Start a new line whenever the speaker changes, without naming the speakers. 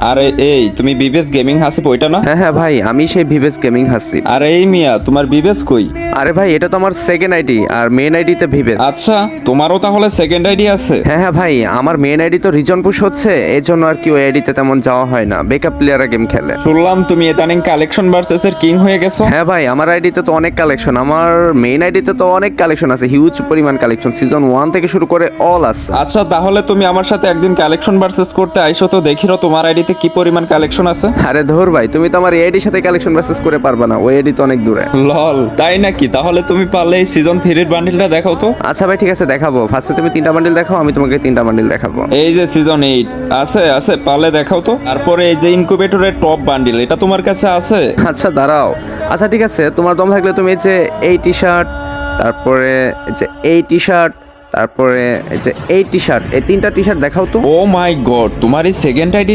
আরে এই তুমি বিবেস গেমিং হাসিব ওইটা না?
হ্যাঁ হ্যাঁ ভাই, আমি সেই ভিভেস গেমিং হাসিব।
আরে এই মিয়া তোমার বিবেস কই?
আরে ভাই, এটা তো আমার সেকেন্ড আইডি, আর মেন আইডিতে ভিভেস।
আচ্ছা, তোমারও তাহলে সেকেন্ড আইডি আছে?
হ্যাঁ হ্যাঁ ভাই, আমার মেন আইডি তো রিজন পুশ হচ্ছে, এই জন্য আর কি ওই আইডিতে তেমন যাওয়া হয় না, বেকআপ প্লেয়াররা গেম খেলে।
শুনলাম তুমি ইদানিং কালেকশন ভার্সেস এর কিং হয়ে গেছো।
হ্যাঁ ভাই, আমার আইডিতে তো অনেক কালেকশন, আমার মেইন আইডিতে তো অনেক কালেকশন আছে, হিউজ পরিমাণ কালেকশন, সিজন 1 থেকে শুরু করে অল আছে।
আচ্ছা তাহলে তুমি আমার সাথে একদিন কালেকশন ভার্সেস করতে আইসো তো দেখিরো তোমার আইডিতে কি পরিমাণ কালেকশন আছে।
আরে ধর ভাই, তুমি তো আমার এই আইডির সাথে কালেকশন ভার্সেস করে পারবা না, ওই আইডি তো অনেক দূরে।
লল, তাই নাকি? তাহলে তুমি পারলে এই সিজন 3 এর বান্ডিলটা দেখাও তো।
আচ্ছা ভাই, ঠিক আছে, দেখাবো। ফার্স্টে তুমি 3টা বান্ডিল দেখাও, আমি তোমাকে 3টা বান্ডিল দেখাবো।
এই যে সিজন 8 আছে আছে, পারলে দেখাও তো। তারপরে এই যে ইনকিউবেটরের টপ বান্ডিল, এটা তোমার কাছে আছে?
আচ্ছা দাঁড়াও, আচ্ছা ঠিক আছে, তোমার দম থাকলে তুমি এই যে এই টি শার্ট, তারপরে এই যে এই টি শার্ট, তারপরে এই যে এই টি শার্ট, এই 3টা টি শার্ট দেখাও তো।
ও মাই গড, তোমার এই সেকেন্ড আইডি